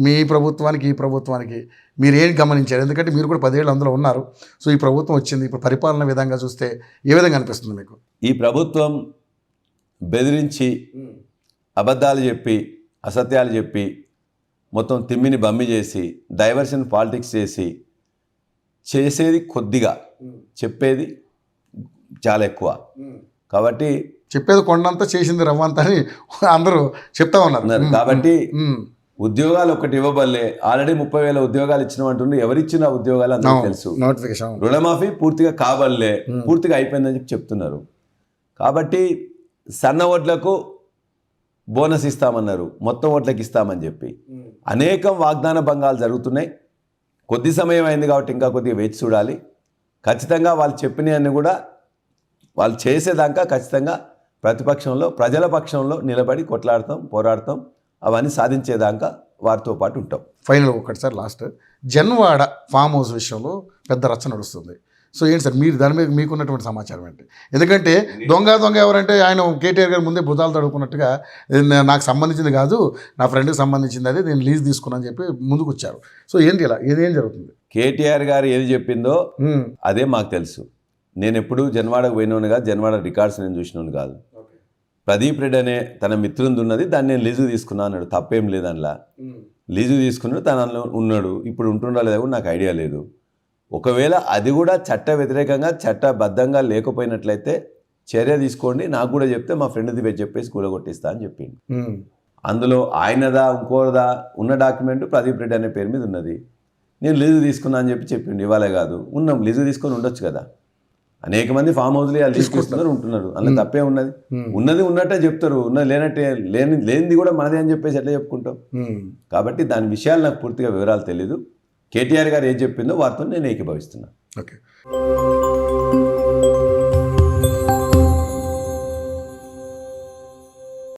మీ ప్రభుత్వానికి ఈ ప్రభుత్వానికి మీరు ఏం గమనించారు? ఎందుకంటే మీరు కూడా 10 ఏళ్ళు అందులో ఉన్నారు. సో ఈ ప్రభుత్వం వచ్చింది, ఇప్పుడు పరిపాలన విధంగా చూస్తే ఏ విధంగా అనిపిస్తుంది మీకు? ఈ ప్రభుత్వం బెదిరించి అబద్ధాలు చెప్పి అసత్యాలు చెప్పి మొత్తం తిమ్మిని బమ్మి చేసి డైవర్షన్ పాలిటిక్స్ చేసేది కొద్దిగా, చెప్పేది చాలా ఎక్కువ. కాబట్టి చెప్పేది కొండంతా చేసింది రవ్వంతా అని అందరూ చెప్తా ఉన్నారు. కాబట్టి ఉద్యోగాలు ఒకటి ఇవ్వబల్లే, ఆల్రెడీ 30,000 ఉద్యోగాలు ఇచ్చినామంటుండే. ఎవరిచ్చిన ఉద్యోగాలు అందరికీ తెలుసు. నోటిఫికేషన్ రుణమాఫీ పూర్తిగా కాబల్లే, పూర్తిగా అయిపోయిందని చెప్పి చెప్తున్నారు. కాబట్టి సన్న ఓట్లకు బోనస్ ఇస్తామన్నారు, మొత్తం ఓట్లకు ఇస్తామని చెప్పి అనేకం వాగ్దాన భంగాలు జరుగుతున్నాయి. కొద్ది సమయం అయింది కాబట్టి ఇంకా కొద్దిగా వేచి చూడాలి. ఖచ్చితంగా వాళ్ళు చెప్పినవన్నీ కూడా వాళ్ళు చేసేదాకా ఖచ్చితంగా ప్రతిపక్షంలో ప్రజల పక్షంలో నిలబడి కొట్లాడతాం, పోరాడతాం, అవన్నీ సాధించేదాకా వారితో పాటు ఉంటాం. ఫైనల్ ఒకటి sir, last Janwada farm house విషయంలో పెద్ద రచ్చ నడుస్తుంది. సో ఏంటి సార్ మీరు దాని మీద మీకున్నటువంటి సమాచారం ఏంటి? ఎందుకంటే దొంగ ఎవరంటే ఆయన కేటీఆర్ గారు ముందే భుజాలు తడుకున్నట్టుగా నాకు సంబంధించింది కాదు, నా ఫ్రెండ్కి సంబంధించింది, అది నేను లీజ్ తీసుకున్నాను చెప్పి ముందుకు వచ్చారు. సో ఏంటి ఇలా ఇదేం జరుగుతుంది? కేటీఆర్ గారు ఏది చెప్పిందో అదే మాకు తెలుసు. నేను ఎప్పుడు జన్వాడకు పోయినోను కాదు, జన్వాడ రికార్డ్స్ నేను చూసినోను కాదు. ప్రదీప్ రెడ్డి అనే తన మిత్రుంది ఉన్నది, దాన్ని నేను లీజు తీసుకున్నా అన్నాడు. తప్పేం లేదు అందులో. లీజు తీసుకున్నాడు, తనలో ఉన్నాడు. ఇప్పుడు ఉంటుండో లేదో కూడా నాకు ఐడియా లేదు. ఒకవేళ అది కూడా చట్ట వ్యతిరేకంగా చట్టబద్ధంగా లేకపోయినట్లయితే చర్య తీసుకోండి, నాకు కూడా చెప్తే మా ఫ్రెండ్ది చెప్పేసి కూలగొట్టిస్తా అని చెప్పిండు. అందులో ఆయనదా ఇంకోదా ఉన్న డాక్యుమెంట్ ప్రదీప్ రెడ్డి అనే పేరు మీద ఉన్నది. నేను లీజు తీసుకున్నా అని చెప్పిండు. ఇవాళే కాదు, ఉన్నాం, లీజు తీసుకొని ఉండొచ్చు కదా. అనేక మంది ఫామ్ హౌస్లు తీసుకొస్తున్నారు, ఉంటున్నారు. అందులో తప్పే ఉన్నది. ఉన్నది ఉన్నట్టే చెప్తారు, ఉన్నది లేనట్టే లేనిది కూడా మనదే అని చెప్పేసి ఎట్లా చెప్పుకుంటాం. కాబట్టి దాని విషయాలు నాకు పూర్తిగా వివరాలు తెలీదు. కేటీఆర్ గారు ఏం చెప్పిందో వారితో నేను ఏకీభవిస్తున్నాను. ఓకే.